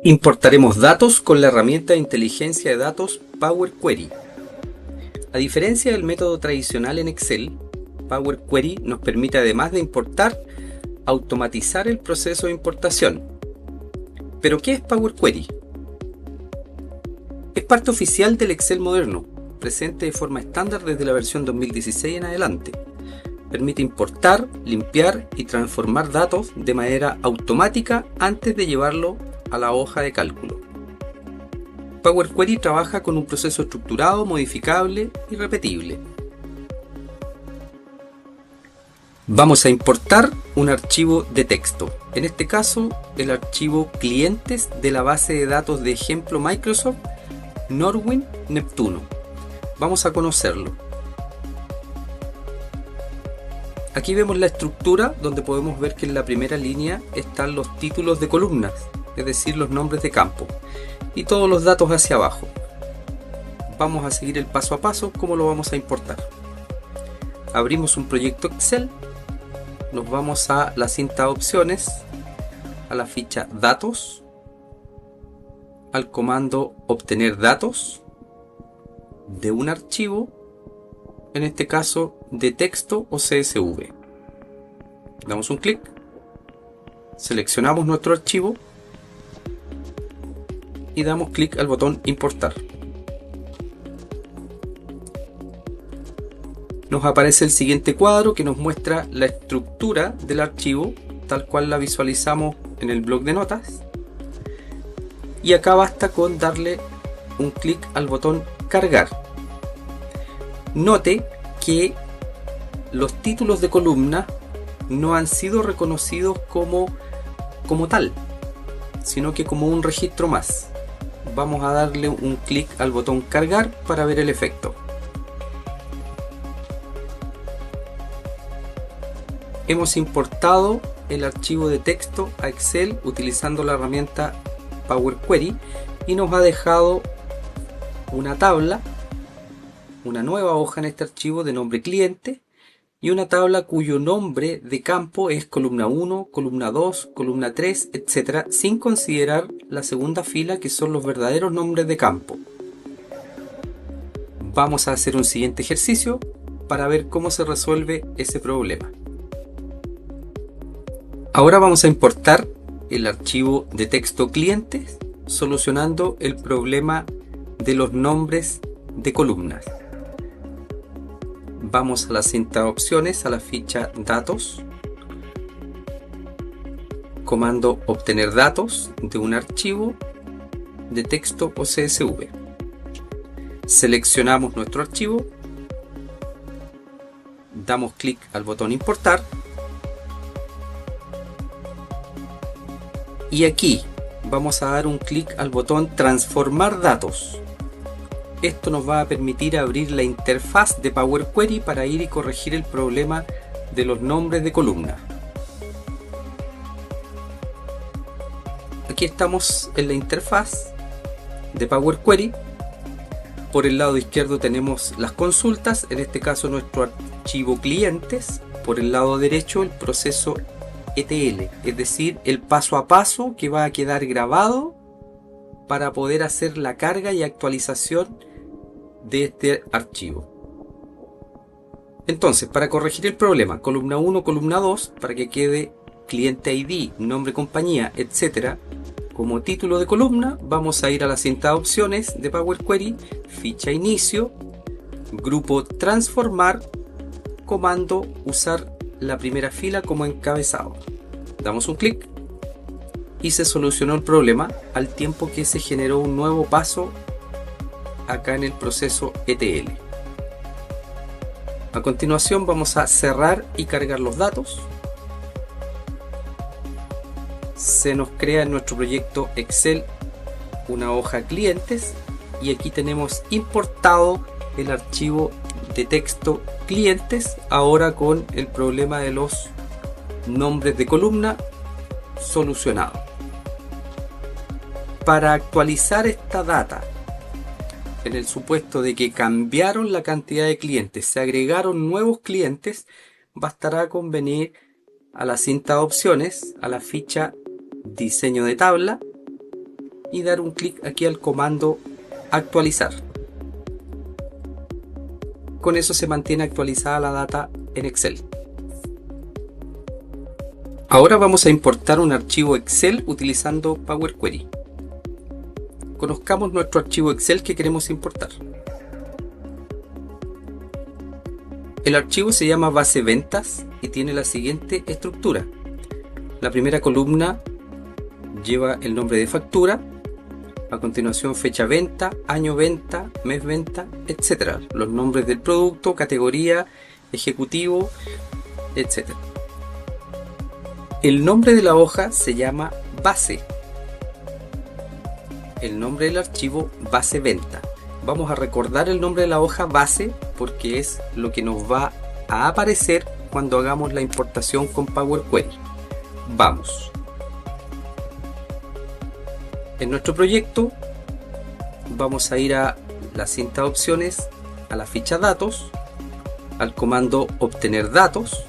Importaremos datos con la herramienta de inteligencia de datos Power Query. A diferencia del método tradicional en Excel, Power Query nos permite, además de importar, automatizar el proceso de importación. ¿Pero qué es Power Query? Es parte oficial del Excel moderno, presente de forma estándar desde la versión 2016 en adelante. Permite importar, limpiar y transformar datos de manera automática antes de llevarlo a la hoja de cálculo. Power Query trabaja con un proceso estructurado, modificable y repetible. Vamos a importar un archivo de texto, en este caso el archivo clientes de la base de datos de ejemplo Microsoft Norwin Neptuno. Vamos a conocerlo. Aquí vemos la estructura, donde podemos ver que en la primera línea están los títulos de columnas, es decir, los nombres de campo, y todos los datos hacia abajo. Vamos a seguir el paso a paso cómo lo vamos a importar. Abrimos un proyecto Excel, nos vamos a la cinta de opciones, a la ficha datos, al comando obtener datos de un archivo, en este caso de texto o CSV. Damos un clic, seleccionamos nuestro archivo y damos clic al botón importar. Nos aparece el siguiente cuadro que nos muestra la estructura del archivo tal cual la visualizamos en el bloc de notas, y acá basta con darle un clic al botón cargar. Note que los títulos de columna no han sido reconocidos como tal, sino que como un registro más. Vamos a darle un clic al botón cargar para ver el efecto. Hemos importado el archivo de texto a Excel utilizando la herramienta Power Query y nos ha dejado una tabla, una nueva hoja en este archivo de nombre cliente, y una tabla cuyo nombre de campo es columna 1, columna 2, columna 3, etc., sin considerar la segunda fila, que son los verdaderos nombres de campo. Vamos a hacer un siguiente ejercicio para ver cómo se resuelve ese problema. Ahora vamos a importar el archivo de texto clientes, solucionando el problema de los nombres de columnas. Vamos a la cinta de opciones, a la ficha datos, comando obtener datos de un archivo de texto o CSV. Seleccionamos nuestro archivo, damos clic al botón importar y aquí vamos a dar un clic al botón transformar datos. Esto nos va a permitir abrir la interfaz de Power Query para ir y corregir el problema de los nombres de columna. Aquí estamos en la interfaz de Power Query. Por el lado izquierdo tenemos las consultas, en este caso nuestro archivo clientes. Por el lado derecho el proceso ETL, es decir, el paso a paso que va a quedar grabado para poder hacer la carga y actualización de este archivo. Entonces, para corregir el problema, columna 1, columna 2, para que quede cliente ID, nombre, compañía, etc., como título de columna, vamos a ir a la cinta de opciones de Power Query, ficha inicio, grupo transformar, comando usar la primera fila como encabezado. Damos un clic y se solucionó el problema al tiempo que se generó un nuevo paso acá en el proceso ETL. A continuación vamos a cerrar y cargar los datos. Se nos crea en nuestro proyecto Excel una hoja clientes y aquí tenemos importado el archivo de texto clientes, ahora con el problema de los nombres de columna solucionado. Para actualizar esta data, en el supuesto de que cambiaron la cantidad de clientes, se agregaron nuevos clientes, bastará con venir a la cinta de opciones, a la ficha diseño de tabla, y dar un clic aquí al comando actualizar. Con eso se mantiene actualizada la data en Excel. Ahora vamos a importar un archivo Excel utilizando Power Query. Conozcamos nuestro archivo Excel que queremos importar. El archivo se llama base ventas y tiene la siguiente estructura. La primera columna lleva el nombre de factura, a continuación fecha venta, año venta, mes venta, etc. Los nombres del producto, categoría, ejecutivo, etc. El nombre de la hoja se llama base. El nombre del archivo base venta. Vamos a recordar el nombre de la hoja base porque es lo que nos va a aparecer cuando hagamos la importación con Power Query. Vamos. En nuestro proyecto vamos a ir a la cinta de opciones, a la ficha datos, al comando obtener datos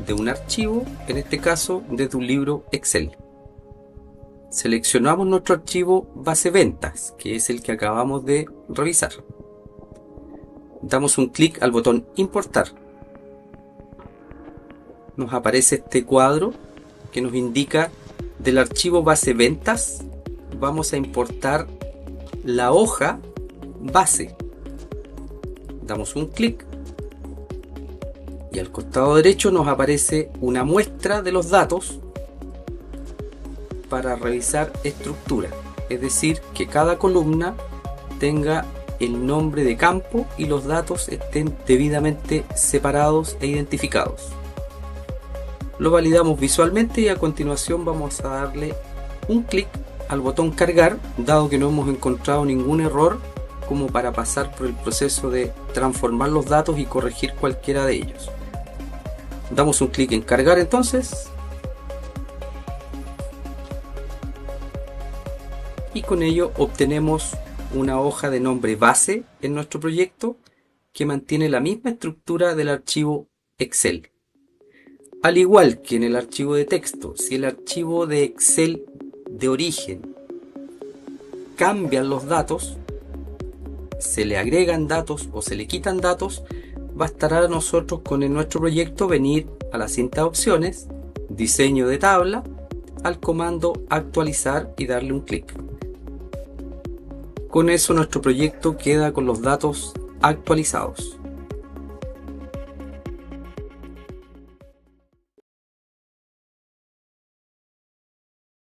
de un archivo, en este caso desde un libro Excel. Seleccionamos nuestro archivo base ventas, que es el que acabamos de revisar. Damos un clic al botón importar. Nos aparece este cuadro que nos indica del archivo base ventas vamos a importar la hoja base. Damos un clic y al costado derecho nos aparece una muestra de los datos para revisar estructura, es decir, que cada columna tenga el nombre de campo y los datos estén debidamente separados e identificados. Lo validamos visualmente y a continuación vamos a darle un clic al botón cargar, dado que no hemos encontrado ningún error como para pasar por el proceso de transformar los datos y corregir cualquiera de ellos. Damos un clic en cargar entonces y con ello obtenemos una hoja de nombre base en nuestro proyecto que mantiene la misma estructura del archivo Excel. Al igual que en el archivo de texto, si el archivo de Excel de origen cambian los datos, se le agregan datos o se le quitan datos, bastará a nosotros con nuestro proyecto venir a la cinta de opciones, diseño de tabla, al comando actualizar y darle un clic. Con eso nuestro proyecto queda con los datos actualizados.